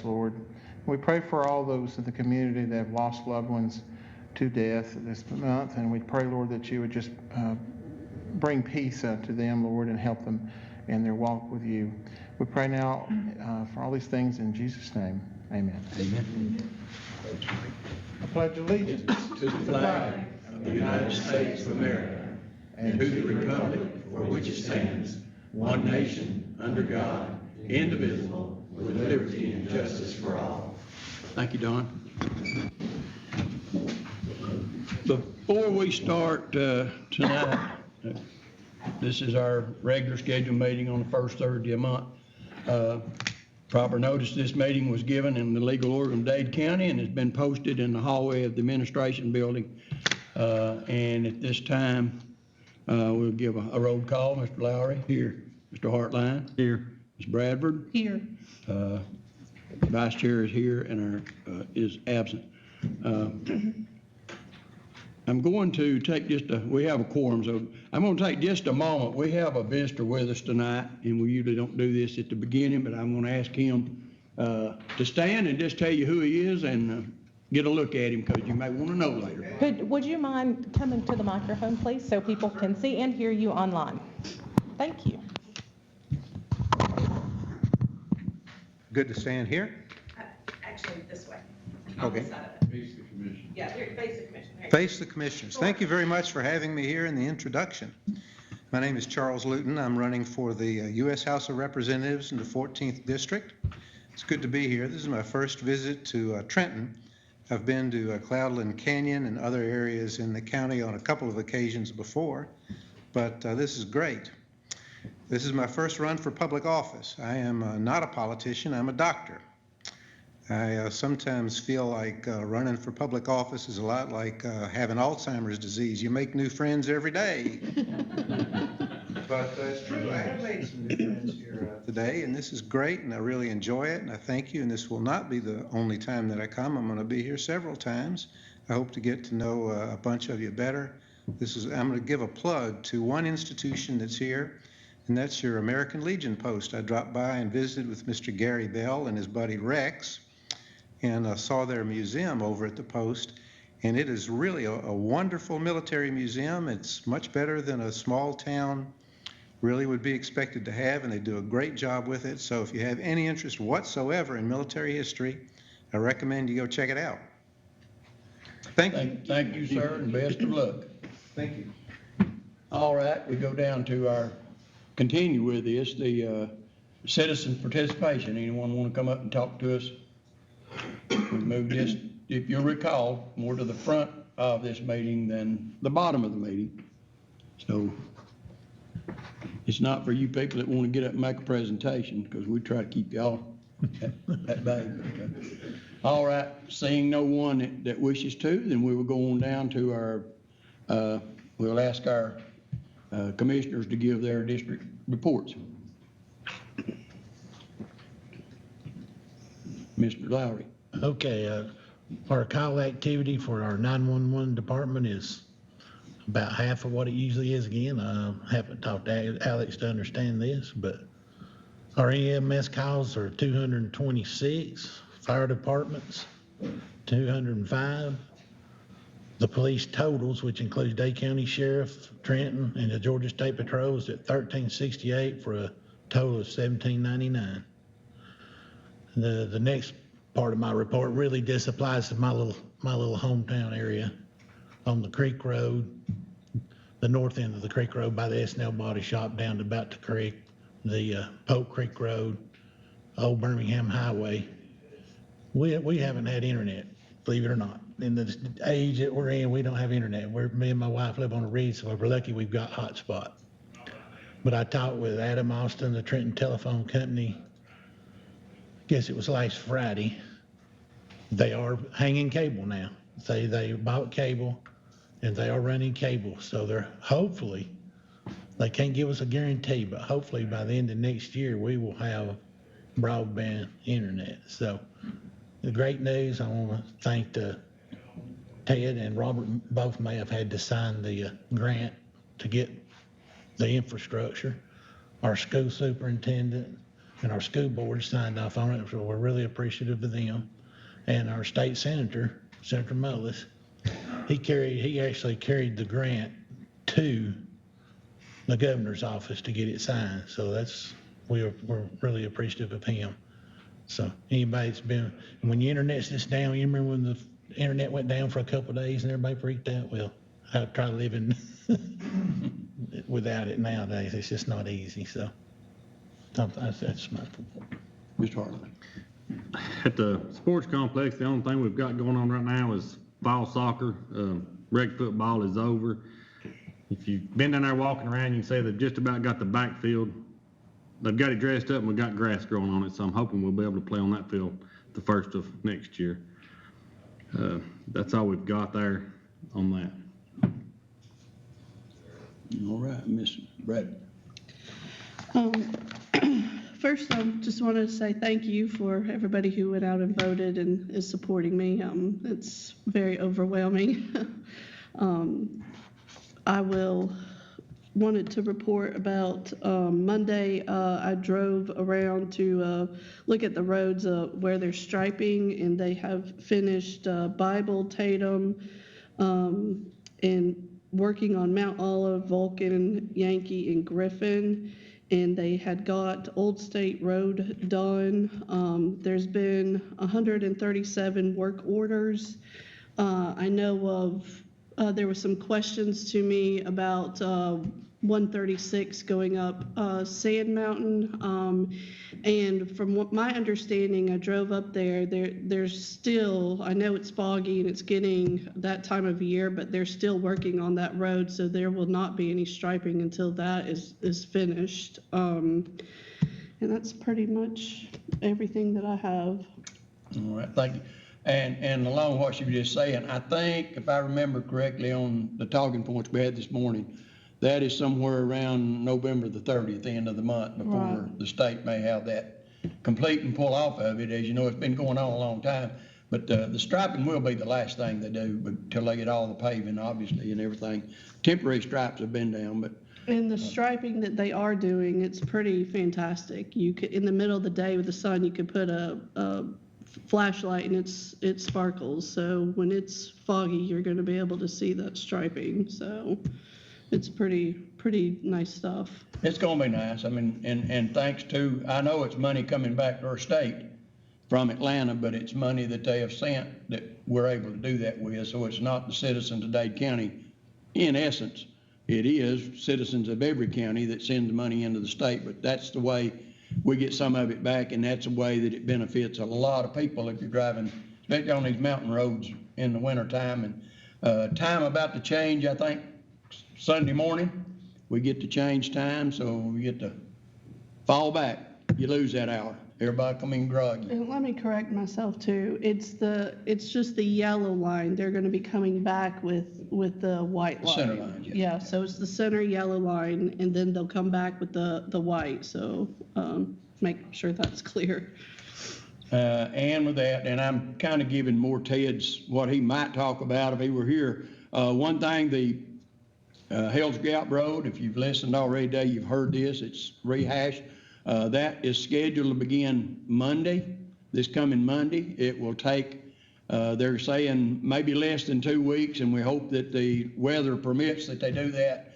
us, Lord. We pray for all those in the community that have lost loved ones to death this month, and we pray, Lord, that you would just bring peace to them, Lord, and help them in their walk with you. We pray now for all these things in Jesus' name. Amen. Amen. I pledge allegiance To the flag of the United States of America and to the republic for which it stands, one nation, under God, indivisible, with liberty and justice for all. Thank you, Don. Before we start tonight, this is our regular scheduled meeting on the first Thursday of the month. Proper notice this meeting was given in the legal order of Dade County and has been posted in the hallway of the administration building. And at this time, we'll give a roll call. Mr. Lowry? Here. Mr. Hartline? Here. Ms. Bradford? Here. Vice Chair is here and is absent. I'm going to take we have a quorum, so I'm going to take just a moment. We have a visitor with us tonight, and we usually don't do this at the beginning, but I'm going to ask him to stand and just tell you who he is and get a look at him, because you may want to know later. Would you mind coming to the microphone, please, so people can see and hear you online? Thank you. Good to stand here? Actually, this way. Okay. On this side of it. Face the commission. Yeah, here, face the commission. Here. Face the commissioners. Thank you very much for having me here in the introduction. My name is Charles Luton. I'm running for the U.S. House of Representatives in the 14th District. It's good to be here. This is my first visit to Trenton. I've been to Cloudland Canyon and other areas in the county on a couple of occasions before, but this is great. This is my first run for public office. I am not a politician, I'm a doctor. I sometimes feel like running for public office is a lot like having Alzheimer's disease. You make new friends every day. But it's true, I have made some new friends here today, and this is great, and I really enjoy it, and I thank you, and this will not be the only time that I come. I'm going to be here several times. I hope to get to know a bunch of you better. I'm going to give a plug to one institution that's here, and that's your American Legion post. I dropped by and visited with Mr. Gary Bell and his buddy Rex, and saw their museum over at the post, and it is really a wonderful military museum. It's much better than a small town really would be expected to have, and they do a great job with it. So if you have any interest whatsoever in military history, I recommend you go check it out. Thank you. Thank you, sir, and best of luck. Thank you. All right, we go down to continue with this, the citizen participation. Anyone want to come up and talk to us? We moved this, if you recall, more to the front of this meeting than the bottom of the meeting. So it's not for you people that want to get up and make a presentation, because we try to keep y'all at bay. All right, seeing no one that wishes to, then we will go on down to our, we'll ask our commissioners to give their district reports. Mr. Lowry. Okay, our call activity for our 911 department is about half of what it usually is. Again, I haven't talked to Alex to understand this, but our EMS calls are 226, fire departments 205. The police totals, which includes Dade County Sheriff, Trenton, and the Georgia State Patrol, is at 1368 for a total of 1799. The next part of my report really just applies to my little hometown area on the Creek Road, the north end of the Creek Road by the S&L Body Shop down to about the creek, the Polk Creek Road, Old Birmingham Highway. We haven't had internet, believe it or not. In the age that we're in, we don't have internet. Me and my wife live on a ridge, so we're lucky we've got hotspot. But I talked with Adam Austin, the Trenton Telephone Company, guess it was last Friday. They are hanging cable now. They bought cable and they are running cable. So they're hopefully, they can't give us a guarantee, but hopefully by the end of next year, we will have broadband internet. So the great news, I want to thank Ted and Robert both may have had to sign the grant to get the infrastructure. Our school superintendent, and our school board signed off on it, so we're really appreciative of them. And our state senator, Senator Mullis, he actually carried the grant to the governor's office to get it signed. So we're really appreciative of him. So anybody's been, when the internet's just down, you remember when the internet went down for a couple of days and everybody freaked out? Well, I try living without it nowadays. It's just not easy. So that's my report. Mr. Hartley. At the sports complex, the only thing we've got going on right now is fall soccer. Rec football is over. If you've been down there walking around, you can say they've just about got the backfield. They've got it dressed up and we've got grass growing on it, so I'm hoping we'll be able to play on that field the first of next year. That's all we've got there on that. All right, Ms. Bradley. First, I just wanted to say thank you for everybody who went out and voted and is supporting me. It's very overwhelming. I wanted to report about Monday. I drove around to look at the roads where they're striping, and they have finished Bible, Tatum, and working on Mount Olive, Vulcan, Yankee, and Griffin. And they had got Old State Road done. There's been 137 work orders. I know of, there were some questions to me about 136 going up Sand Mountain. And from what my understanding, I drove up there's still, I know it's foggy and it's getting that time of year, but they're still working on that road, so there will not be any striping until that is finished. And that's pretty much everything that I have. All right, thank you. And along with what you were just saying, I think, if I remember correctly on the talking points we had this morning, that is somewhere around November the 30th, the end of the month, before Right. the state may have that complete and pull off of it. As you know, it's been going on a long time. But the striping will be the last thing they do until they get all the paving, obviously, and everything. Temporary stripes have been down, but And the striping that they are doing, it's pretty fantastic. You could, in the middle of the day with the sun, you could put a flashlight and it sparkles. So when it's foggy, you're going to be able to see that striping. So it's pretty nice stuff. it's gonna be nice. I mean, and thanks to, I know it's money coming back to our state from Atlanta, but it's money that they have sent that we're able to do that with. So it's not the citizens of Dade County. In essence, it is citizens of every county that send the money into the state, but that's the way we get some of it back, and that's a way that it benefits a lot of people if you're driving, especially on these mountain roads in the wintertime. And time about to change, I think, Sunday morning. We get to change time, so we get to fall back. You lose that hour. Everybody come in groggy. And let me correct myself too. It's just the yellow line. They're going to be coming back with the white line. Center line, yeah. Yeah, so it's the center yellow line, and then they'll come back with the white. So make sure that's clear. And with that, and I'm kind of giving more Ted's what he might talk about if he were here. One thing, the Hell's Gap Road, if you've listened already today, you've heard this, it's rehashed. That is scheduled to begin Monday, this coming Monday. It will take, they're saying maybe less than 2 weeks, and we hope that the weather permits that they do that.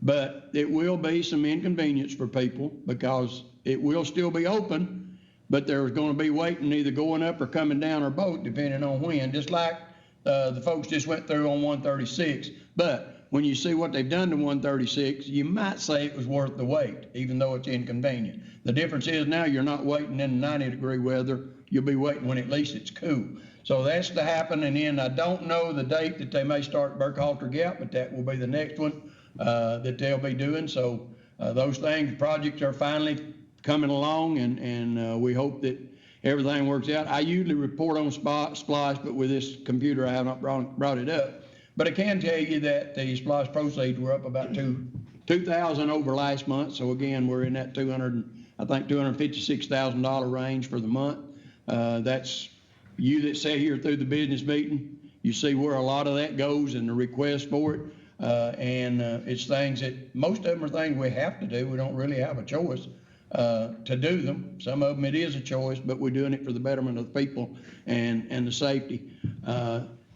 But it will be some inconvenience for people because it will still be open, but there's going to be waiting either going up or coming down our boat, depending on when, just like the folks just went through on 136. But when you see what they've done to 136, you might say it was worth the wait, even though it's inconvenient. The difference is now you're not waiting in 90-degree weather. You'll be waiting when at least it's cool. So that's to happen. And then I don't know the date that they may start Burkhalter Gap, but that will be the next one that they'll be doing. So those projects are finally coming along, and we hope that everything works out. I usually report on Splash, but with this computer, I haven't brought it up. But I can tell you that the Splash proceeds were up about 2,000 over last month. So again, we're in that $256,000 range for the month. That's you that sat here through the business meeting. You see where a lot of that goes and the request for it. And it's things that most of them are things we have to do. We don't really have a choice. to do them. Some of them it is a choice, but we're doing it for the betterment of the people and the safety.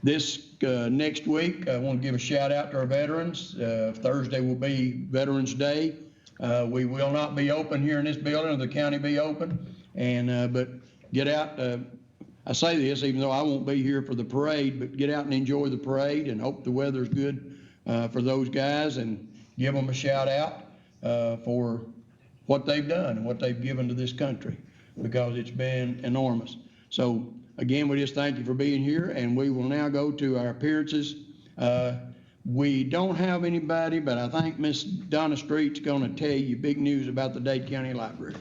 This next week, I want to give a shout out to our veterans. Thursday will be Veterans Day. We will not be open here in this building, or the county be open. But get out. I say this even though I won't be here for the parade, but get out and enjoy the parade and hope the weather's good for those guys, and give them a shout out for what they've done and what they've given to this country, because it's been enormous. So again, we just thank you for being here, and we will now go to our appearances. We don't have anybody, but I think Miss Donna Street's gonna tell you big news about the Dade County Library.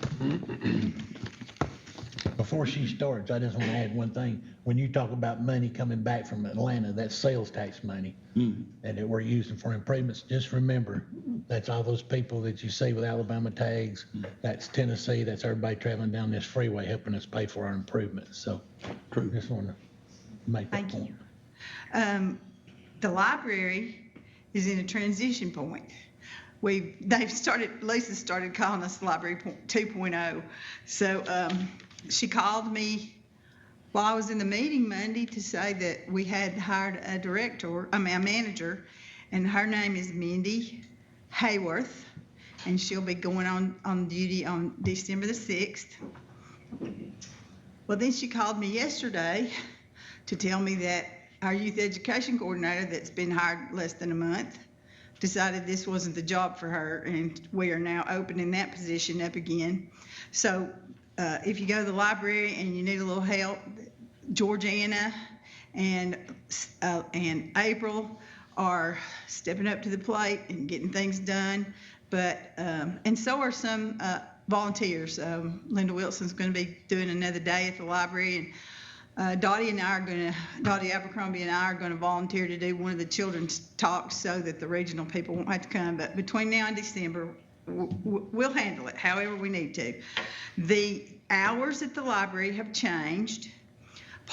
Before she starts, I just want to add one thing. When you talk about money coming back from Atlanta, that's sales tax money and that we're using for improvements. Just remember, that's all those people that you see with Alabama tags. That's Tennessee. That's everybody traveling down this freeway helping us pay for our improvements. So just want to make that Thank point. you. The library is in a transition point. Lisa started calling us Library 2.0. So she called me while I was in the meeting Monday to say that we had hired a manager, and her name is Mindy Hayworth, and she'll be going on duty on December the 6th. Well, then she called me yesterday to tell me that our youth education coordinator that's been hired less than a month decided this wasn't the job for her, and we are now opening that position up again. So if you go to the library and you need a little help, Georgiana and April are stepping up to the plate and getting things done. But and so are some volunteers. Linda Wilson's going to be doing another day at the library, and Dade Abercrombie and I are going to volunteer to do one of the children's talks so that the regional people won't have to come. But between now and December, we'll handle it however we need to. The hours at the library have changed,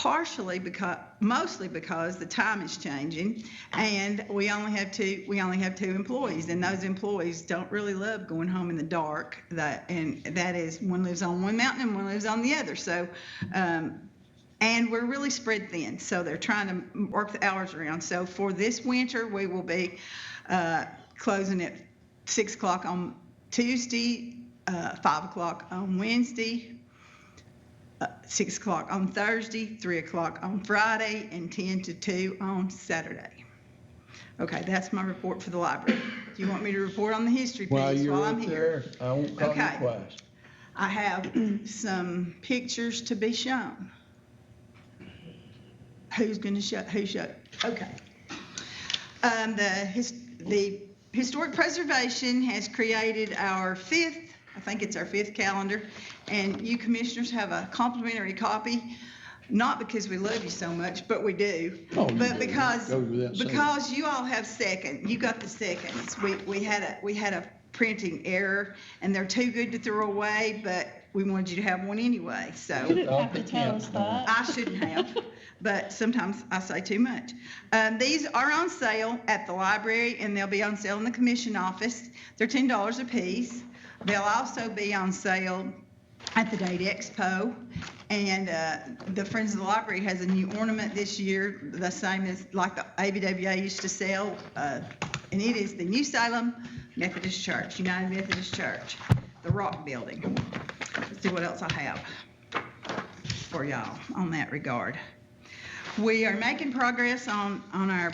mostly because the time is changing, and we only have two employees, and those employees don't really love going home in the dark. That is, one lives on one mountain and one lives on the other. So, and we're really spread thin, so they're trying to work the hours around. So for this winter, we will be closing at 6 o'clock on Tuesday, 5 o'clock on Wednesday, 6 o'clock on Thursday, 3 o'clock on Friday, and 10 to 2 on Saturday. Okay, that's my report for the library. Do you want me to report on the history piece while I'm here? There, I won't call you twice. I have some pictures to be shown. Who's going to show? Who showed? Okay. The Historic Preservation has created our fifth calendar, and you commissioners have a complimentary copy, not because we love you so much, but we do. But because you all have you got the seconds. We had a printing error, and they're too good to throw away, but we wanted you to have one anyway. So You didn't have to tell us that. I shouldn't have, but sometimes I say too much. These are on sale at the library, and they'll be on sale in the commission office. They're $10 a piece. They'll also be on sale at the Dade Expo, and the Friends of the Library has a new ornament this year, the same as like the ABWA used to sell, and it is the New Salem Methodist Church, United Methodist Church, the Rock Building. Let's see what else I have for y'all on that regard. We are making progress on our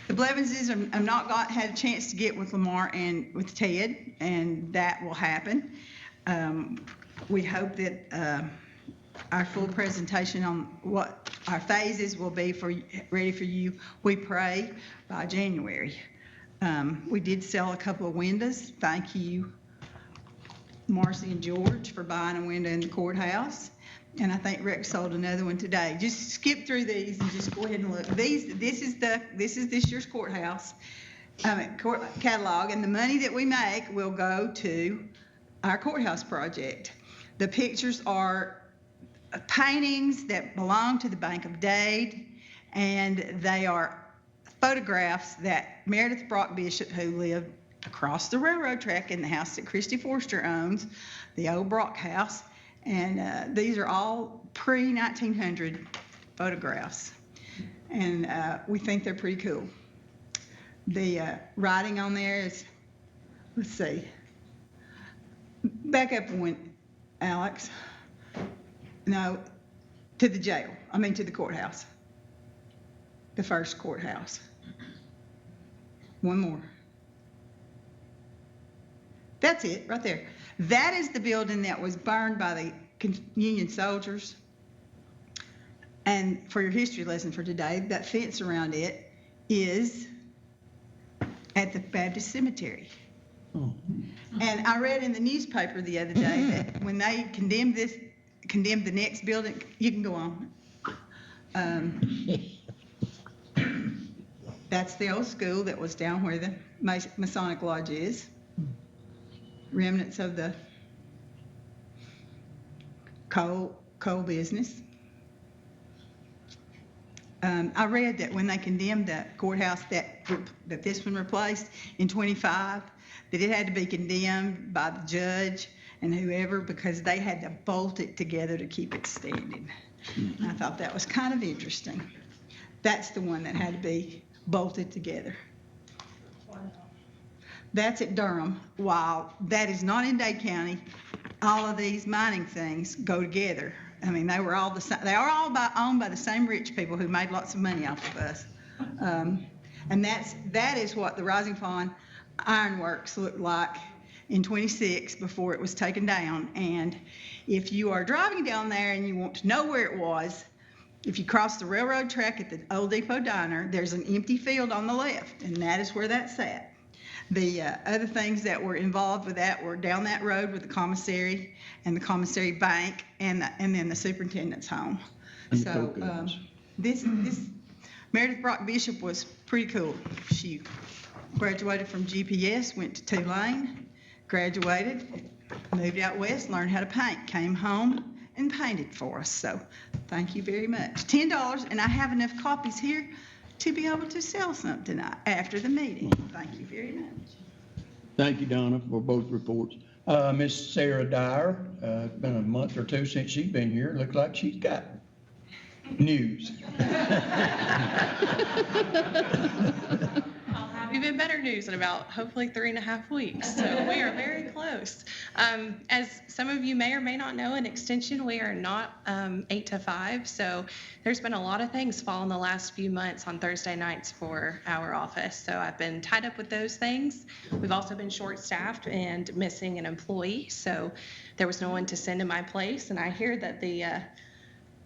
the Blevinses have not had a chance to get with Lamar and with Ted, and that will happen. We hope that our full presentation on what our phases will be ready for you, we pray, by January. We did sell a couple of windows. Thank you, Marcy and George, for buying a window in the courthouse. And I think Rex sold another one today. Just skip through these and just go ahead and look. This is this year's courthouse catalog, and the money that we make will go to our courthouse project. The pictures are paintings that belong to the Bank of Dade, and they are photographs that Meredith Brock Bishop, who lived across the railroad track in the house that Christy Forster owns, the old Brock house. And these are all pre-1900 photographs. And we think they're pretty cool. The writing on there is, let's see, back up one, Alex. No, to the jail. I mean, to the courthouse. The first courthouse. One more. That's it, right there. That is the building that was burned by the Union soldiers. And for your history lesson for today, that fence around it is at the Baptist Cemetery. Oh. And I read in the newspaper the other day that when they condemned the next building, you can go on. That's the old school that was down where the Masonic Lodge is. Remnants of the coal business. I read that when they condemned the courthouse that this one replaced in 25, that it had to be condemned by the judge and whoever because they had to bolt it together to keep it standing. And I thought that was kind of interesting. That's the one that had to be bolted together. That's at Durham. While that is not in Dade County, all of these mining things go together. I mean, they were all the same. They are all owned by the same rich people who made lots of money off of us. And that is what the Rising Fawn Ironworks looked like in 26 before it was taken down. And if you are driving down there and you want to know where it was, if you cross the railroad track at the Old Depot Diner, there's an empty field on the left, and that is where that sat. The other things that were involved with that were down that road with the commissary and the commissary bank and then the superintendent's home. And So this Meredith Brock Bishop was pretty cool. She graduated from GPS, went to Tulane, graduated, moved out west, learned how to paint, came home and painted for us. So thank you very much. $10, and I have enough copies here to be able to sell some tonight after the meeting. Thank you very much. Thank you, Donna, for both reports. Miss Sarah Dyer, it's been a month or two since she's been here. Looks like she's got news. I'll have even better news in about hopefully 3.5 weeks. So we are very close. As some of you may or may not know, in Extension, we are not 8 to 5. So there's been a lot of things fall in the last few months on Thursday nights for our office. So I've been tied up with those things. We've also been short-staffed and missing an employee. So there was no one to send in my place. And I hear that the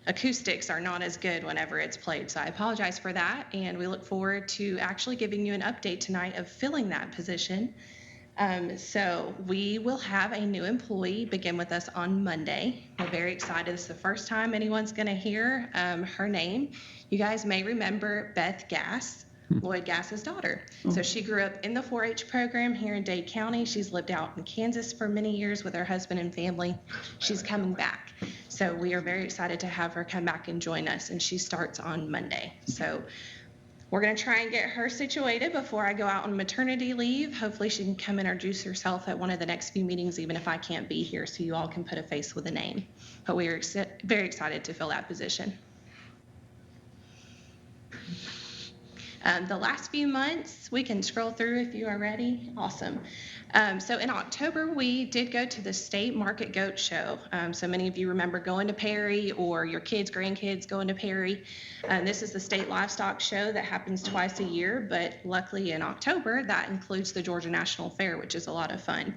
acoustics are not as good whenever it's played. So I apologize for that. And we look forward to actually giving you an update tonight of filling that position. So we will have a new employee begin with us on Monday. We're very excited. This is the first time anyone's going to hear her name. You guys may remember Beth Gass, Lloyd Gass's daughter. So she grew up in the 4-H program here in Dade County. She's lived out in Kansas for many years with her husband and family. She's coming back. So we are very excited to have her come back and join us, and she starts on Monday. So we're going to try and get her situated before I go out on maternity leave. Hopefully she can come introduce herself at one of the next few meetings, even if I can't be here, so you all can put a face with a name. But we are very excited to fill that position. The last few months, we can scroll through if you are ready. Awesome. So in October, we did go to the State Market Goat Show. So many of you remember going to Perry or your kids, grandkids going to Perry. This is the state livestock show that happens twice a year, but luckily in October, that includes the Georgia National Fair, which is a lot of fun.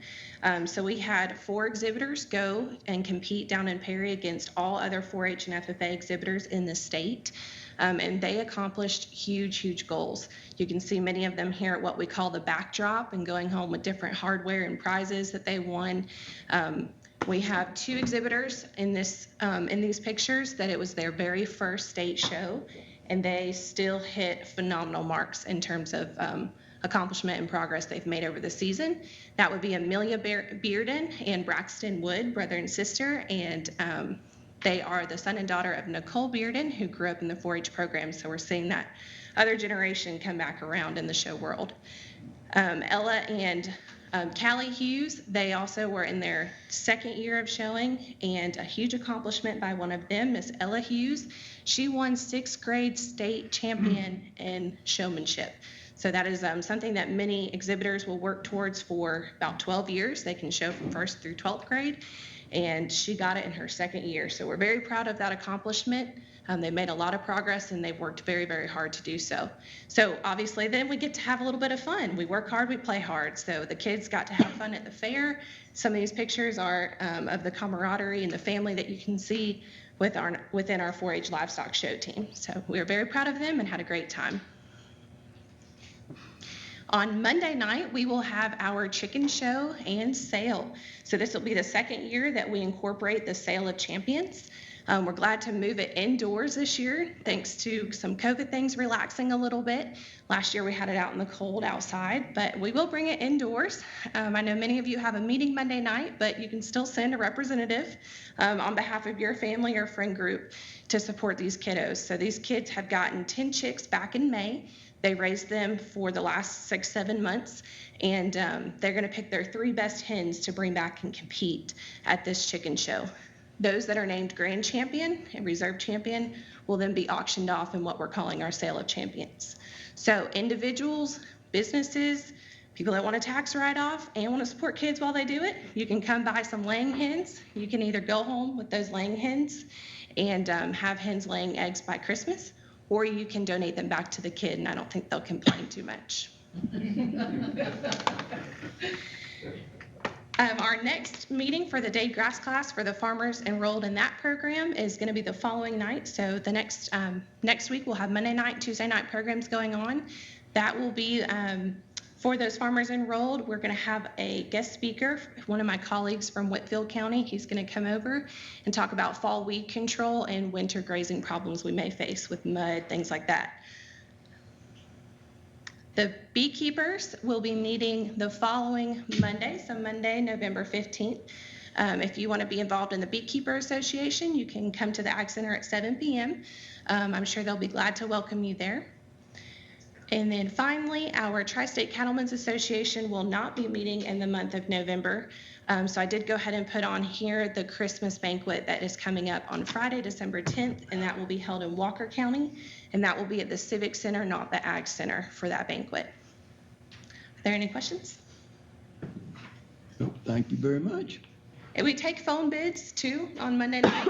So we had 4 exhibitors go and compete down in Perry against all other 4-H and FFA exhibitors in the state. And they accomplished huge goals. You can see many of them here at what we call the backdrop and going home with different hardware and prizes that they won. We have 2 exhibitors in these pictures that it was their very first state show, and they still hit phenomenal marks in terms of accomplishment and progress they've made over the season. That would be Amelia Bearden and Braxton Wood, brother and sister, and they are the son and daughter of Nicole Bearden, who grew up in the 4-H program, so we're seeing that other generation come back around in the show world. Ella and Callie Hughes, they also were in their second year of showing, and a huge accomplishment by one of them, Miss Ella Hughes. She won 6th grade state champion in showmanship. So that is something that many exhibitors will work towards for about 12 years. They can show from 1st through 12th grade, and she got it in her second year. So we're very proud of that accomplishment. They made a lot of progress, and they've worked very, very hard to do so. So obviously then we get to have a little bit of fun. We work hard, we play hard. So the kids got to have fun at the fair. Some of these pictures are of the camaraderie and the family that you can see within our 4-H livestock show team. So we are very proud of them and had a great time. On Monday night, we will have our chicken show and sale. So this will be the second year that we incorporate the Sale of Champions. We're glad to move it indoors this year, thanks to some COVID things relaxing a little bit. Last year we had it out in the cold outside, but we will bring it indoors. I know many of you have a meeting Monday night, but you can still send a representative on behalf of your family or friend group to support these kiddos. So these kids have gotten 10 chicks back in May. They raised them for the last 6-7 months, and they're going to pick their 3 best hens to bring back and compete at this chicken show. Those that are named Grand Champion and Reserve Champion will then be auctioned off in what we're calling our Sale of Champions. So individuals, businesses, people that want a tax write-off and want to support kids while they do it, you can come buy some laying hens. You can either go home with those laying hens and have hens laying eggs by Christmas, or you can donate them back to the kid, and I don't think they'll complain too much. Our next meeting for the Dade Grass Class for the farmers enrolled in that program is going to be the following night. So the next week we'll have Monday night, Tuesday night programs going on. That will be for those farmers enrolled. We're going to have a guest speaker, one of my colleagues from Whitfield County. He's going to come over and talk about fall weed control and winter grazing problems we may face with mud, things like that. The beekeepers will be meeting the following Monday, so Monday, November 15th. If you want to be involved in the Beekeeper Association, you can come to the Ag Center at 7 p.m. I'm sure they'll be glad to welcome you there. And then finally, our Tri-State Cattlemen's Association will not be meeting in the month of November. So I did go ahead and put on here the Christmas banquet that is coming up on Friday, December 10th, and that will be held in Walker County, and that will be at the Civic Center, not the Ag Center, for that banquet. Are there any questions? No, thank you very much. And we take phone bids too on Monday night.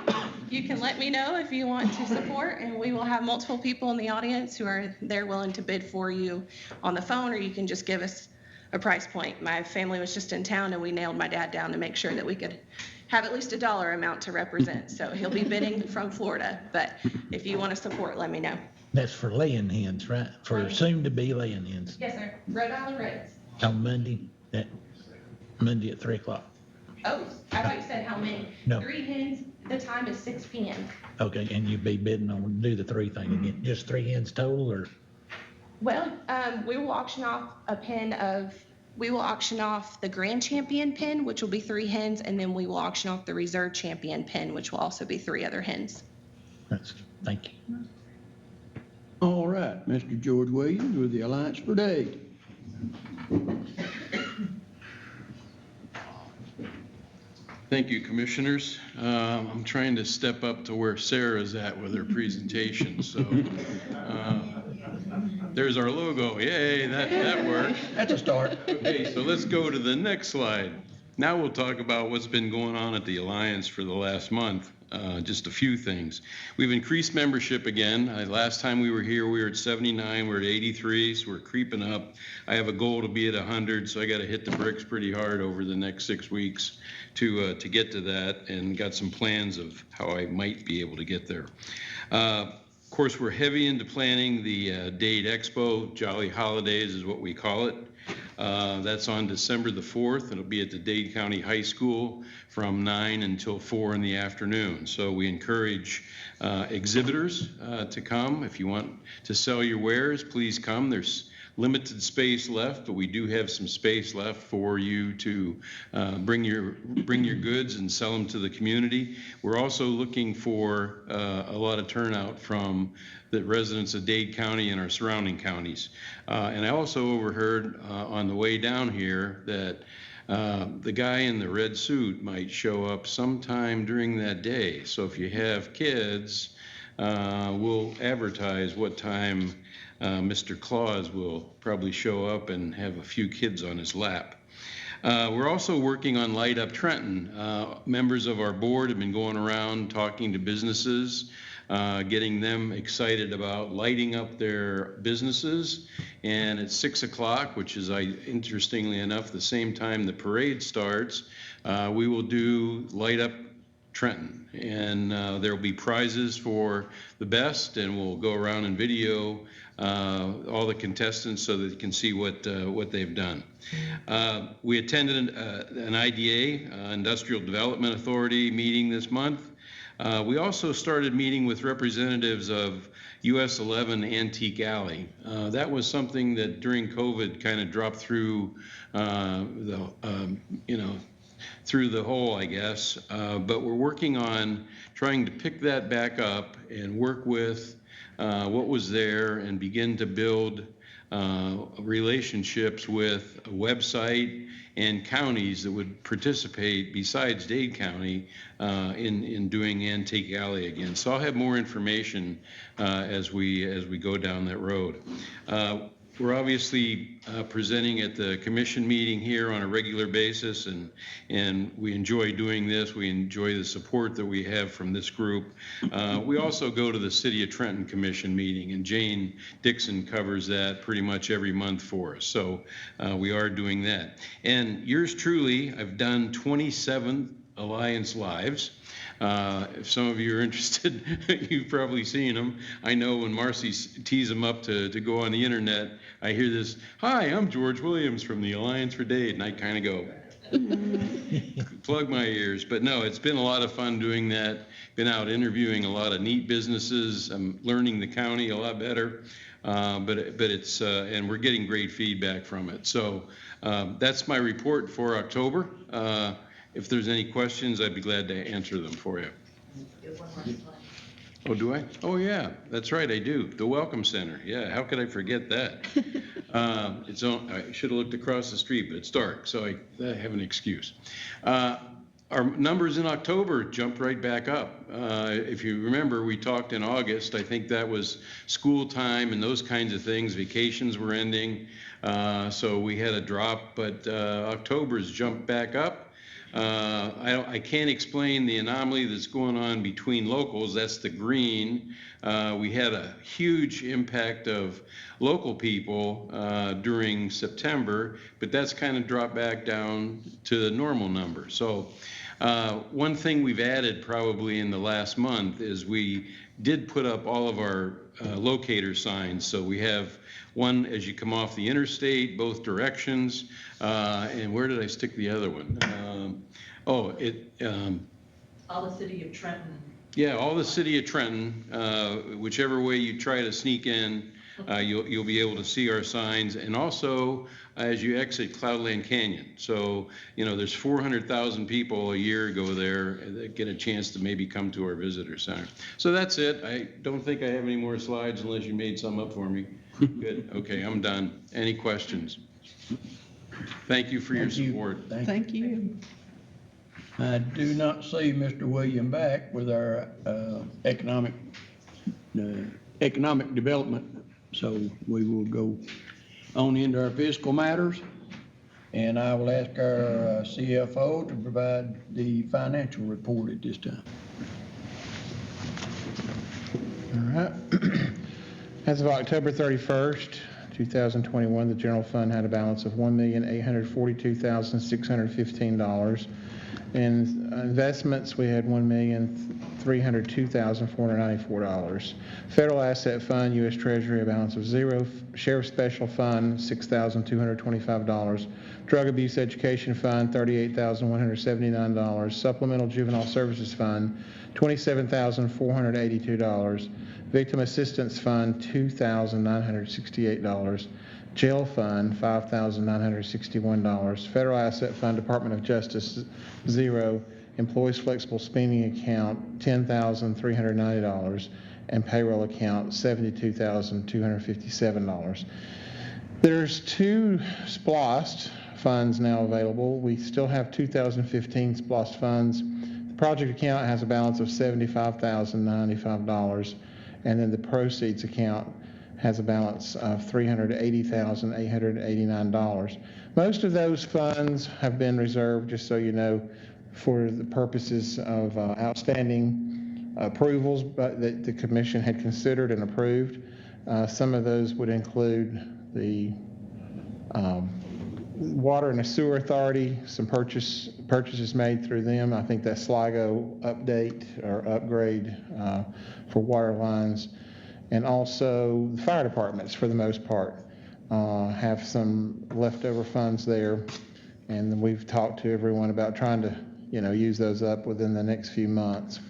You can let me know if you want to support, and we will have multiple people in the audience who are there willing to bid for you on the phone, or you can just give us a price point. My family was just in town, and we nailed my dad down to make sure that we could have at least a dollar amount to represent. So he'll be bidding from Florida, but if you want to support, let me know. That's for laying hens, right? For soon-to-be laying hens. Yes, sir. Rhode Island Reds. On Monday, Monday at 3 o'clock. Oh, I thought you said how many? No. 3 hens. The time is 6 p.m. Okay, and you'd be bidding on, do the 3 thing again, just 3 hens total, or? Well, we will auction off we will auction off the Grand Champion pen, which will be 3 hens, and then we will auction off the Reserve Champion pen, which will also be 3 other hens. Thank you. All right, Mr. George Williams with the Alliance for Dade. Thank you, Commissioners. I'm trying to step up to where Sarah's at with her presentation, so there's our logo. Yay, that worked. That's a start. Okay, so let's go to the next slide. Now we'll talk about what's been going on at the Alliance for the last month. Just a few things. We've increased membership again. Last time we were here, we were at 79, we're at 83, so we're creeping up. I have a goal to be at 100, so I got to hit the bricks pretty hard over the next 6 weeks to get to that, and got some plans of how I might be able to get there. Of course, we're heavy into planning the Dade Expo. Jolly Holidays is what we call it. That's on December the 4th. It'll be at the Dade County High School from 9 until 4 in the afternoon. So we encourage exhibitors to come. If you want to sell your wares, please come. There's limited space left, but we do have some space left for you to bring your goods and sell them to the community. We're also looking for a lot of turnout from the residents of Dade County and our surrounding counties. And I also overheard on the way down here that the guy in the red suit might show up sometime during that day. So if you have kids, we'll advertise what time Mr. Claus will probably show up and have a few kids on his lap. We're also working on Light Up Trenton. Members of our board have been going around talking to businesses, getting them excited about lighting up their businesses. And at 6 o'clock, which is interestingly enough the same time the parade starts, we will do Light Up Trenton. And there will be prizes for the best, and we'll go around and video all the contestants so that you can see what they've done. We attended an IDA, Industrial Development Authority, meeting this month. We also started meeting with representatives of US 11 Antique Alley. That was something that during COVID kind of dropped through through the hole, I guess. But we're working on trying to pick that back up and work with what was there and begin to build relationships with a website and counties that would participate besides Dade County in doing Antique Alley again. So I'll have more information as we go down that road. We're obviously presenting at the commission meeting here on a regular basis, and we enjoy doing this. We enjoy the support that we have from this group. We also go to the City of Trenton Commission meeting, and Jane Dixon covers that pretty much every month for us. So we are doing that. And yours truly, I've done 27 Alliance Lives. If some of you are interested, you've probably seen them. I know when Marcy tees them up to go on the internet, I hear this, "Hi, I'm George Williams from the Alliance for Dade," and I kind of go, plug my ears. But no, it's been a lot of fun doing that. Been out interviewing a lot of neat businesses. I'm learning the county a lot better. But it's, and we're getting great feedback from it. So that's my report for October. If there's any questions, I'd be glad to answer them for you. Oh, do I? Oh, yeah, that's right, I do. The Welcome Center. Yeah, how could I forget that? I should have looked across the street, but it's dark, so I have an excuse. Our numbers in October jumped right back up. If you remember, we talked in August. I think that was school time and those kinds of things. Vacations were ending, so we had a drop, but October's jumped back up. I can't explain the anomaly that's going on between locals. That's the green. We had a huge impact of local people during September, but that's kind of dropped back down to the normal number. So one thing we've added probably in the last month is we did put up all of our locator signs. So we have one as you come off the interstate, both directions. And where did I stick the other one? All the City of Trenton. Yeah, all the City of Trenton. Whichever way you try to sneak in, you'll be able to see our signs. And also as you exit Cloudland Canyon. So, there's 400,000 people a year go there that get a chance to maybe come to our visitor center. So that's it. I don't think I have any more slides unless you made some up for me. Good. Okay, I'm done. Any questions? Thank you for your support. Thank you. I do not see Mr. William back with our economic development, so we will go on into our fiscal matters, and I will ask our CFO to provide the financial report at this time. All right. As of October 31st, 2021, the general fund had a balance of $1,842,615. In investments, we had $1,302,494. Federal Asset Fund, U.S. Treasury, a balance of $0. Sheriff Special Fund, $6,225. Drug Abuse Education Fund, $38,179. Supplemental Juvenile Services Fund, $27,482. Victim Assistance Fund, $2,968. Jail Fund, $5,961. Federal Asset Fund, Department of Justice, 0. Employees Flexible Spending Account, $10,390. And payroll account, $72,257. There's 2 SPLOST funds now available. We still have 2015 SPLOST funds. The project account has a balance of $75,095, and then the proceeds account has a balance of $380,889. Most of those funds have been reserved, just so you know, for the purposes of outstanding approvals but that the commission had considered and approved. Some of those would include the Water and Sewer Authority, some purchases made through them. I think that Sligo update or upgrade for water lines. And also the fire departments, for the most part, have some leftover funds there. And we've talked to everyone about trying to, use those up within the next few months.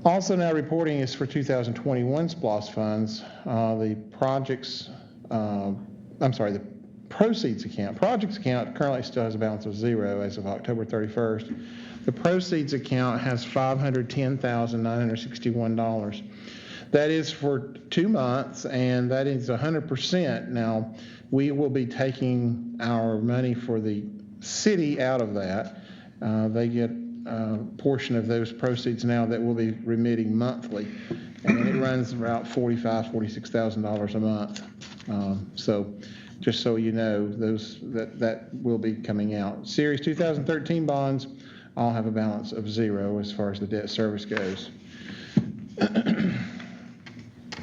Also now reporting is for 2021 SPLOST funds. The proceeds account. Projects account currently still has a balance of 0 as of October 31st. The proceeds account has $510,961. That is for 2 months, and that is 100%. Now, we will be taking our money for the city out of that. They get a portion of those proceeds now that we'll be remitting monthly, and it runs about $45,000, $46,000 a month. So just so you know, that will be coming out. Series 2013 bonds all have a balance of 0 as far as the debt service goes.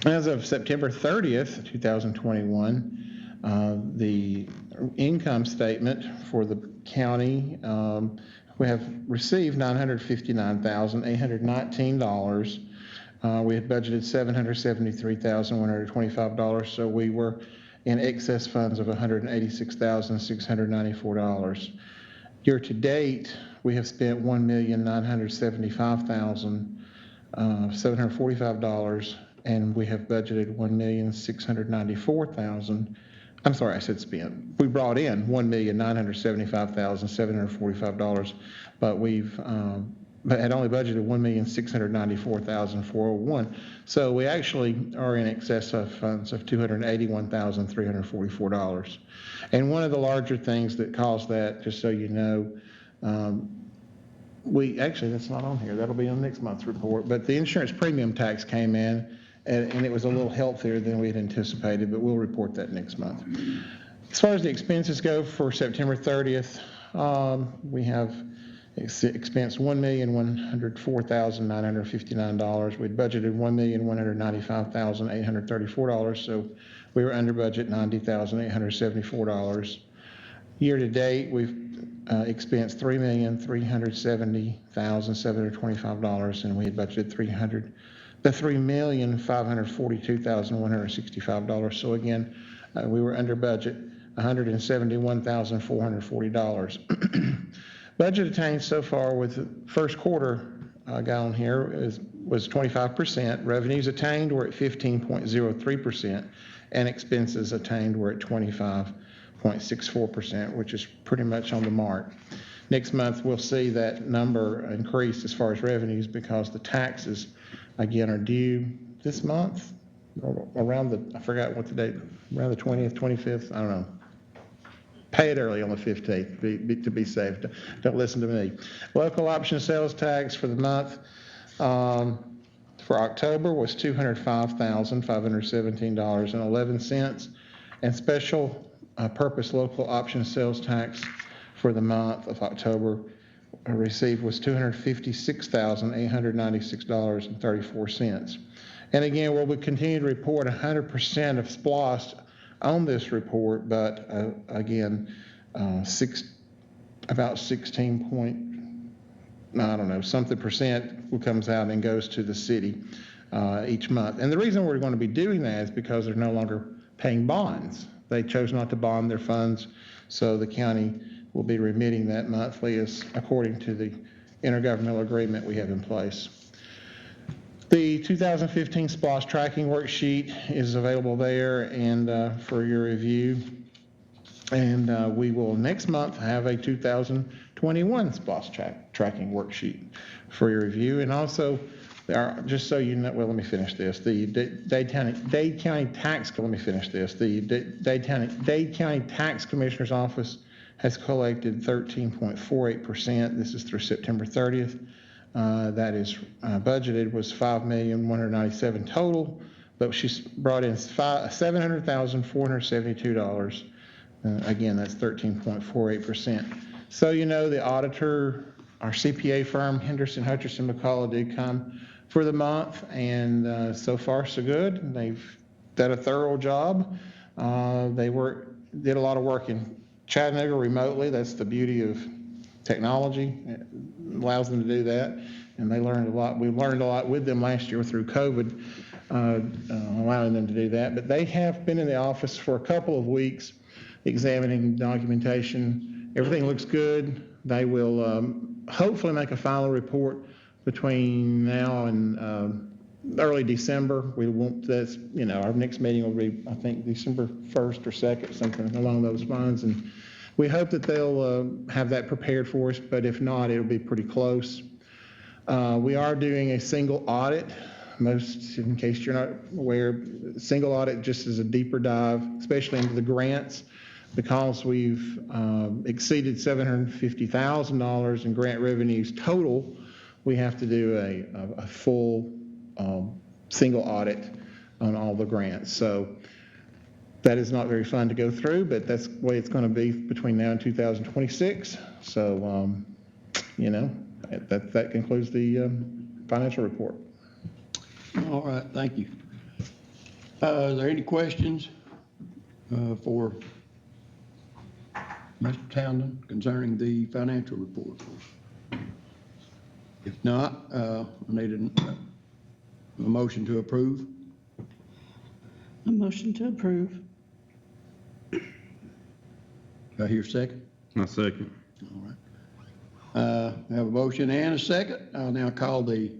As of September 30th, 2021, the income statement for the county, we have received $959,819. We had budgeted $773,125, so we were in excess funds of $186,694. Year to date, we have spent $1,975,745, and we have budgeted $1,694,000. I'm sorry, I said spent. We brought in $1,975,745, but we've had only budgeted $1,694,401. So we actually are in excess of funds of $281,344. And one of the larger things that caused that, just so you know, that's not on here. That'll be on next month's report. But the insurance premium tax came in, and it was a little healthier than we had anticipated, but we'll report that next month. As far as the expenses go for September 30th, we have expensed $1,104,959. We'd budgeted $1,195,834, so we were under budget $90,874. Year to date, we've expensed $3,370,725, and we had budgeted $3,542,165. So again, we were under budget $171,440. Budget attained so far with the first quarter down here was 25%. Revenues attained were at 15.03%, and expenses attained were at 25.64%, which is pretty much on the mark. Next month, we'll see that number increase as far as revenues because the taxes, again, are due this month, I forgot what the date, around the 20th, 25th, I don't know. Pay it early on the 15th to be safe. Don't listen to me. Local option sales tax for the month for October was $205,517.11, and special purpose local option sales tax for the month of October received was $256,896.34. And again, we'll continue to report 100% of SPLOST on this report, but again, about 16 point, I don't know, something percent comes out and goes to the city each month. And the reason we're going to be doing that is because they're no longer paying bonds. They chose not to bond their funds, so the county will be remitting that monthly as according to the intergovernmental agreement we have in place. The 2015 SPOS tracking worksheet is available there and for your review. And we will next month have a 2021 SPOS tracking worksheet for your review. And also, just so you know, well, let me finish this. The Dade County Tax Commissioner's Office has collected 13.48%. This is through September 30th. That is budgeted was $5,197,000 total, but she's brought in $700,472. Again, that's 13.48%. So you know the auditor, our CPA firm, Henderson, Hutcherson, McCullough, did come for the month, and so far so good. They've done a thorough job. They did a lot of work in Chattanooga remotely. That's the beauty of technology. It allows them to do that, and they learned a lot. We learned a lot with them last year through COVID, allowing them to do that. But they have been in the office for a couple of weeks examining documentation. Everything looks good. They will hopefully make a final report between now and early December. We won't, that's, you know, our next meeting will be, I think, December 1st or 2nd, something along those lines. And we hope that they'll have that prepared for us, but if not, it'll be pretty close. We are doing a single audit. Most, in case you're not aware, single audit just is a deeper dive, especially into the grants, because we've exceeded $750,000 in grant revenues total. We have to do a full single audit on all the grants. So that is not very fun to go through, but that's the way it's going to be between now and 2026. So, you know, that concludes the financial report. All right, thank you. Are there any questions for Mr. Townsend concerning the financial report? If not, I need a motion to approve. A motion to approve. Do I hear a second? My second. All right. We have a motion and a second. I'll now call the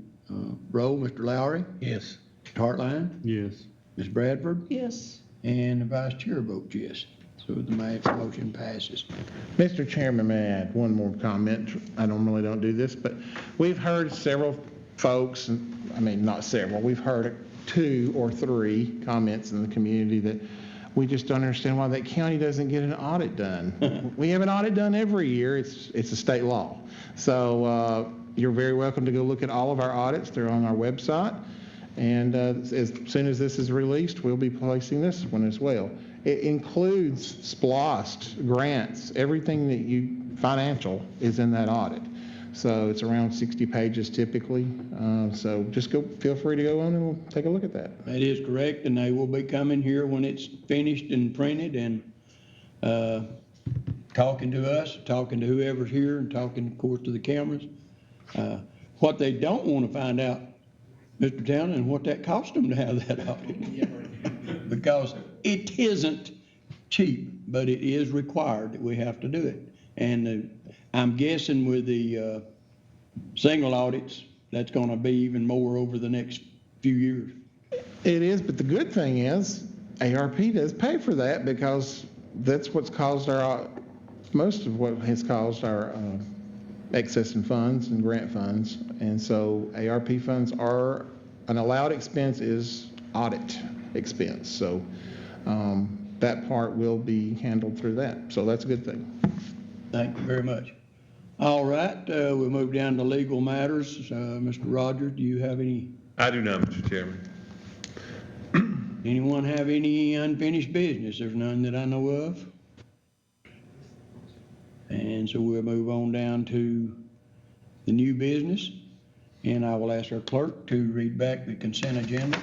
roll. Mr. Lowry? Yes. Mr. Hartline? Yes. Ms. Bradford? Yes. And the vice chair votes yes. So the motion passes. Mr. Chairman, may I add one more comment? I normally don't do this, but we've heard several folks, I mean, not several, we've heard 2 or 3 comments in the community that we just don't understand why that county doesn't get an audit done. We have an audit done every year. It's a state law. So you're very welcome to go look at all of our audits. They're on our website. And as soon as this is released, we'll be placing this one as well. It includes SPLOST, grants, everything that financial is in that audit. So it's around 60 pages typically. So just feel free to go on and we'll take a look at that. That is correct, and they will be coming here when it's finished and printed and talking to us, talking to whoever's here, and talking, of course, to the cameras. What they don't want to find out, Mr. Townsend, what that cost them to have that audit. Because it isn't cheap, but it is required that we have to do it. And I'm guessing with the single audits, that's going to be even more over the next few years. It is, but the good thing is ARP does pay for that because that's what's caused most of what has caused our excess in funds and grant funds. And so ARP funds are, an allowed expense is audit expense. So that part will be handled through that. So that's a good thing. Thank you very much. All right, we'll move down to legal matters. Mr. Rogers, do you have any? I do not, Mr. Chairman. Anyone have any unfinished business? There's none that I know of. And so we'll move on down to the new business. And I will ask our clerk to read back the consent agenda.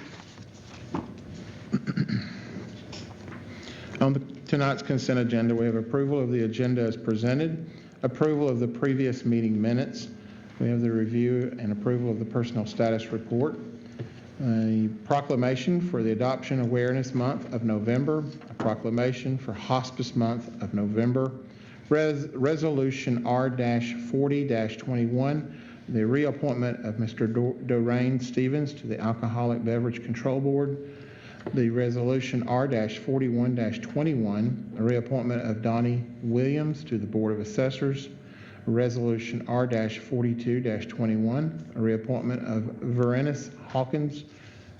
On tonight's consent agenda, we have approval of the agenda as presented, approval of the previous meeting minutes. We have the review and approval of the personnel status report, a proclamation for the Adoption Awareness Month of November, a proclamation for Hospice Month of November, Resolution R-40-21, the reappointment of Mr. Doreen Stevens to the Alcoholic Beverage Control Board, the resolution R-41-21, a reappointment of Donnie Williams to the Board of Assessors, resolution R-42-21, a reappointment of Verenis Hawkins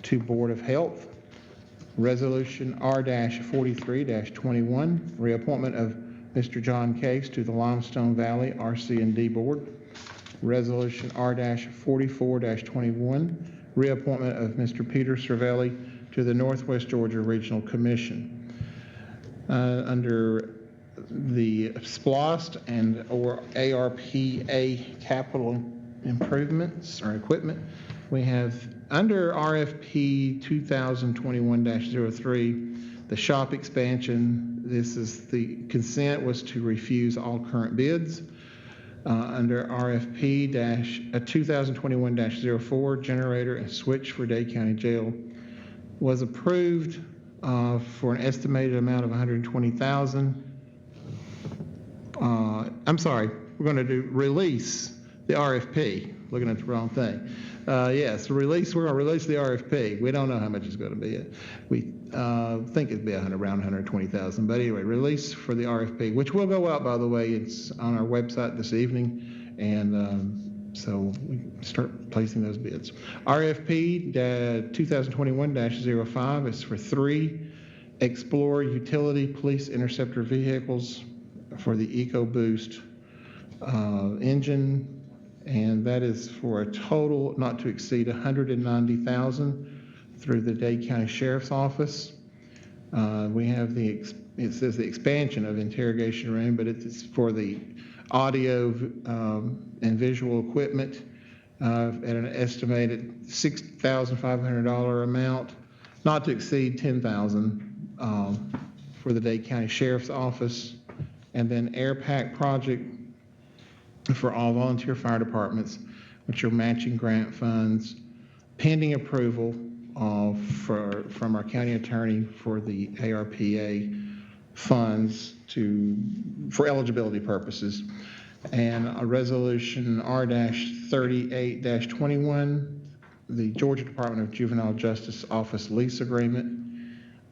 to Board of Health, resolution R-43-21, reappointment of Mr. John Case to the Limestone Valley RC&D Board, resolution R-44-21, reappointment of Mr. Peter Cervelli to the Northwest Georgia Regional Commission. Under the SPLOST and or ARPA capital improvements or equipment, we have under RFP 2021-03, the shop expansion. This is the consent was to refuse all current bids. Under RFP 2021-04, generator and switch for Dade County Jail was approved for an estimated amount of $120,000. I'm sorry, we're going to do release the RFP. Looking at the wrong thing. Yes, we're going to release the RFP. We don't know how much it's going to be. We think it'd be around 120,000. But anyway, release for the RFP, which will go out, by the way. It's on our website this evening, and so we start placing those bids. RFP 2021-05 is for 3 Explorer utility police interceptor vehicles for the EcoBoost engine. And that is for a total not to exceed $190,000 through the Dade County Sheriff's Office. We have it says the expansion of interrogation room, but it's for the audio and visual equipment at an estimated $6,500 amount, not to exceed $10,000 for the Dade County Sheriff's Office. And then Air Pack project for all volunteer fire departments, which are matching grant funds, pending approval from our county attorney for the ARPA funds for eligibility purposes. And a resolution R-38-21, the Georgia Department of Juvenile Justice Office lease agreement.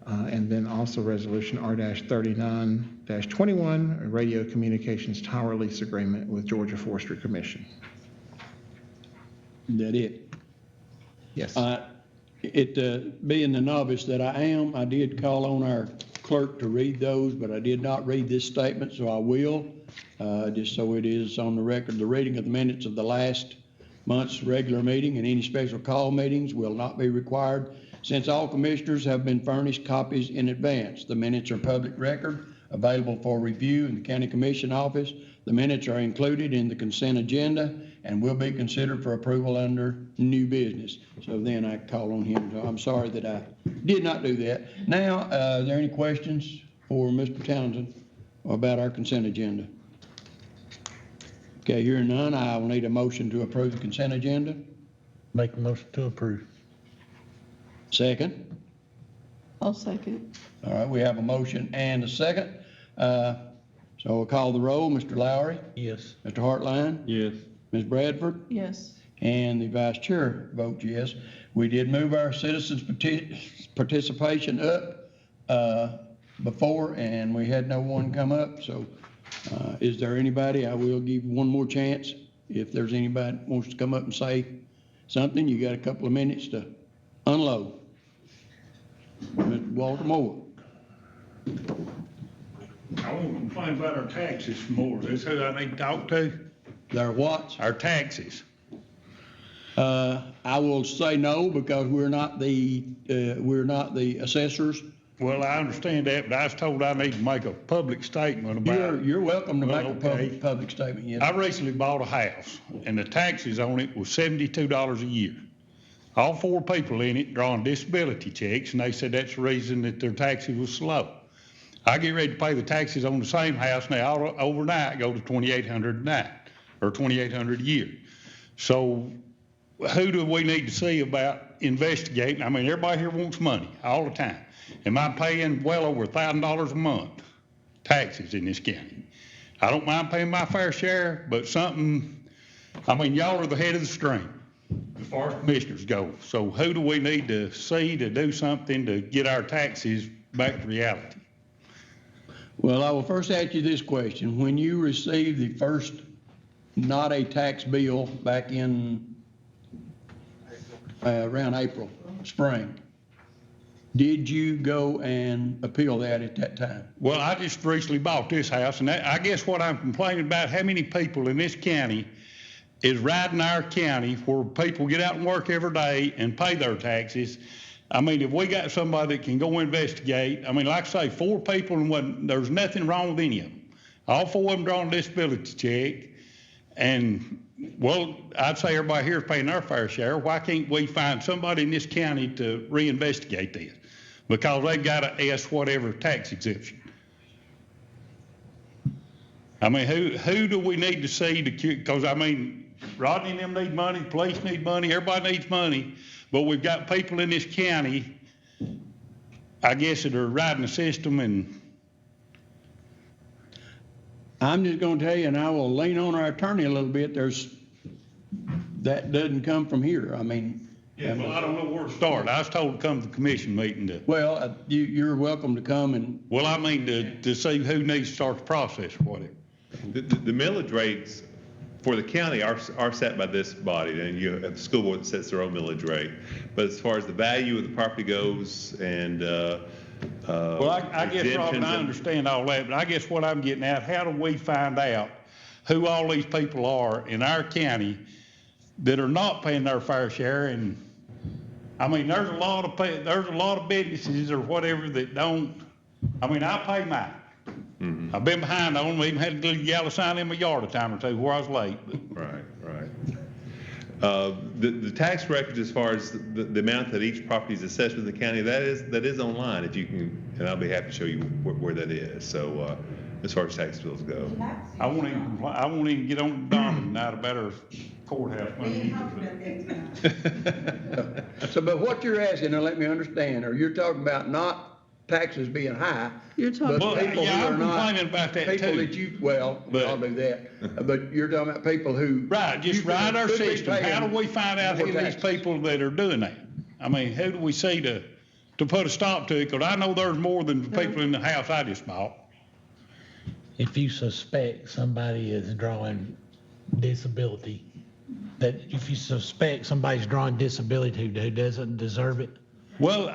And then also resolution R-39-21, a radio communications tower lease agreement with Georgia Forestry Commission. Is that it? Yes. Being the novice that I am, I did call on our clerk to read those, but I did not read this statement, so I will, just so it is on the record. The reading of the minutes of the last month's regular meeting and any special call meetings will not be required since all commissioners have been furnished copies in advance. The minutes are public record, available for review in the County Commission office. The minutes are included in the consent agenda and will be considered for approval under new business. So then I call on him. So I'm sorry that I did not do that. Now, are there any questions for Mr. Townsend about our consent agenda? Okay, hearing none, I will need a motion to approve the consent agenda. Make a motion to approve. Second. I'll second. All right, we have a motion and a second. So we'll call the roll. Mr. Lowry? Yes. Mr. Hartline? Yes. Ms. Bradford? Yes. And the vice chair votes yes. We did move our citizens' participation up before, and we had no one come up. So is there anybody? I will give one more chance. If there's anybody that wants to come up and say something, you got a couple of minutes to unload. Mr. Walter Moore. I want to complain about our taxes some more. Is this who I need to talk to? Their what? Our taxes. I will say no because we're not the assessors. Well, I understand that, but I was told I need to make a public statement about it. You're welcome to make a Okay. public statement, yes. I recently bought a house, and the taxes on it was $72 a year. All 4 people in it drawing disability checks, and they said that's the reason that their taxes was slow. I get ready to pay the taxes on the same house now, overnight, go to $2,800 a night, or $2,800 a year. So who do we need to see about investigating? I mean, everybody here wants money all the time. Am I paying well over $1,000 a month taxes in this county? I don't mind paying my fair share, but something I mean, y'all are the head of the stream as far as commissioners go. So who do we need to see to do something to get our taxes back to reality? Well, I will first ask you this question. When you received the first not a tax bill back in around April, spring, did you go and appeal that at that time? Well, I just recently bought this house, and I guess what I'm complaining about, how many people in this county is riding our county where people get out and work every day and pay their taxes. I mean, if we got somebody that can go investigate, I mean, like I say, 4 people and there's nothing wrong with any of them. All 4 of them drawing a disability check. And, well, I'd say everybody here is paying their fair share. Why can't we find somebody in this county to reinvestigate this? Because they've got to ask whatever tax exemption. I mean, who do we need to see to, because I mean, Rodney and them need money, police need money, everybody needs money, but we've got people in this county, I guess, that are riding the system. And I'm just gonna tell you, and I will lean on our attorney a little bit, that doesn't come from here. I mean. Yeah, well, I don't know where to start. I was told to come to the commission meeting to. Well, you're welcome to come and. Well, I mean, to see who needs to start the process or whatever. The millage rates for the county are set by this body, and you have the school board that sets their own millage rate. But as far as the value of the property goes and, well, I guess, Robin, I understand all that, but I guess what I'm getting at, how do we find out who all these people are in our county that are not paying their fair share? And I mean, there's a lot of businesses or whatever that don't. I mean, I pay mine. Mm-hmm. I've been behind on them. Even had a little yellow sign in my yard a time or two where I was late. But. Right. The tax records, as far as the amount that each property is assessed with the county, that is online. If you can, and I'll be happy to show you where that is. So as far as tax bills go, I won't even get on Donna tonight about our courthouse money. So, but what you're asking, now let me understand, or you're talking about not taxes being high. You're talking. But people who I'm are not, complaining about that people too. that you, well, I'll do that. But you're talking about people who. Right, just ride our system. How do we find out who these people that are doing that? I mean, who do we see to put a stop to it? Because I know there's more than the people in the house I just bought. If you suspect somebody is drawing disability, that if you suspect somebody's drawing disability who doesn't deserve it. Well,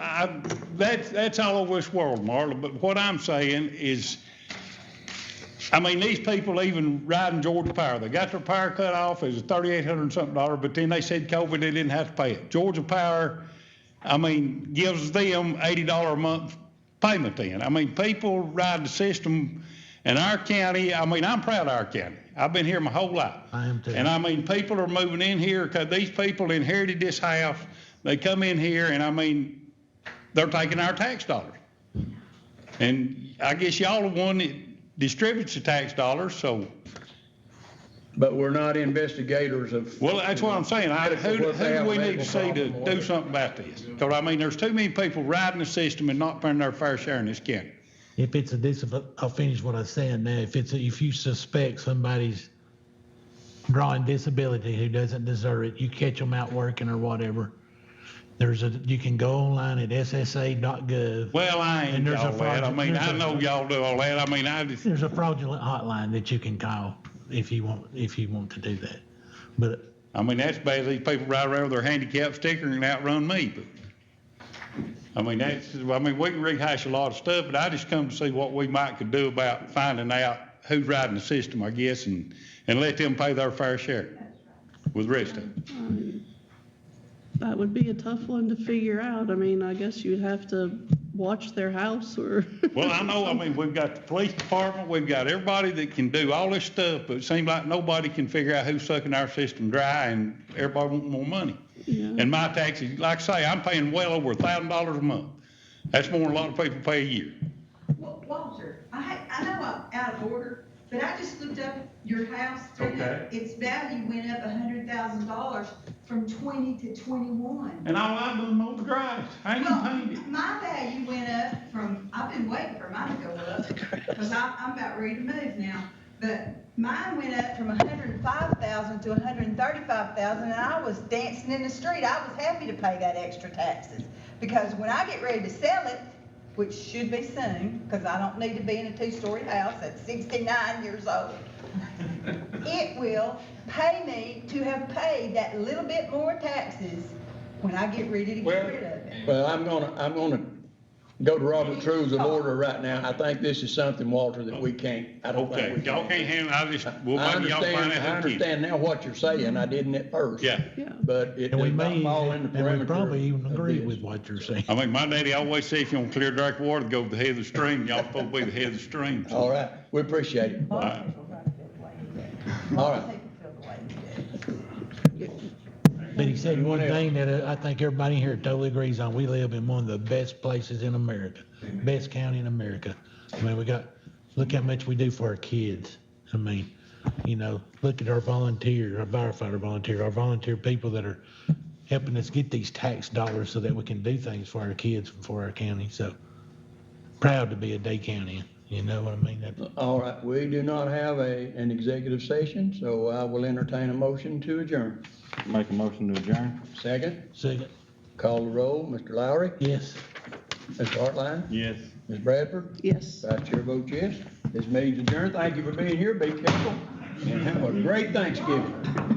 that's all over this world, Marla, but what I'm saying is, I mean, these people even riding Georgia Power, they got their power cut off, it was $3,800 and something, but then they said COVID, they didn't have to pay it. Georgia Power, I mean, gives them $80 a month payment then. I mean, people ride the system in our county. I mean, I'm proud of our county. I've been here my whole life. I am too. And I mean, people are moving in here because these people inherited this house. They come in here and I mean, they're taking our tax dollars. And I guess y'all are the one that distributes the tax dollars, so. But we're not investigators of. Well, that's what I'm saying. Who do we need to see to do something about this? Because I mean, there's too many people riding the system and not paying their fair share in this county. If it's I'll finish what I was saying now. If you suspect somebody's drawing disability who doesn't deserve it, you catch them out working or whatever. You can go online at ssa.gov. Well, I ain't all that. I mean, I know y'all do all that. I mean, there's a fraudulent hotline that you can call if you want to do that. But I mean, that's bad. These people ride around with their handicap sticker and outrun me. But I mean, we can rehash a lot of stuff, but I just come to see what we could do about finding out who's riding the system, I guess, and let them pay their fair share with the rest of it. That would be a tough one to figure out. I mean, I guess you'd have to watch their house or. Well, I know, I mean, we've got the police department, we've got everybody that can do all this stuff, but it seems like nobody can figure out who's sucking our system dry and everybody wants more money. Yeah. And my taxes, like I say, I'm paying well over $1,000 a month. That's more than a lot of people pay a year. Well, Walter, I know I'm out of order, but I just looked up your house. Okay. Its value went up $100,000 from 20 to 21. And all I'm doing is the grass. I ain't even painted it. My value went up I've been waiting for mine to go up, because I'm about ready to move now. But mine went up from 105,000 to 135,000, and I was dancing in the street. I was happy to pay that extra taxes. Because when I get ready to sell it, which should be soon, because I don't need to be in a 2-story house at 69 years old, it will pay me to have paid that little bit more taxes when I get ready to get rid of it. Well, I'm gonna go to Robert's Rules of Order right now. I think this is something, Walter, that we can't, I don't think Okay, we can. y'all can't handle, we'll I maybe y'all find understand, out I who can. understand now what you're saying. I didn't at first. Yeah. Yeah. But it And we does not may, fall in the and we perimeter. probably even of agree this. with what you're saying. I mean, my daddy always said if you want clear dark water, go to the head of the stream. Y'all supposed to be the head of the stream. All right, we appreciate it. All right. All right. But he said one Anyone else? thing that I think everybody here totally agrees on. We live in one of the best places in America, best county in America. I mean, look how much we do for our kids. I mean, look at our volunteer, our firefighter volunteer, our volunteer people that are helping us get these tax dollars so that we can do things for our kids and for our county. So proud to be a Dade County. You know what I mean? All right, we do not have an executive session, so I will entertain a motion to adjourn. Make a motion to adjourn. Second, Second. call the roll. Mr. Lowry? Yes. Mr. Hartline? Yes. Ms. Bradford? Yes. Vice Chair votes yes. This meeting's adjourned. Thank you for being here. Be careful and have a great Thanksgiving.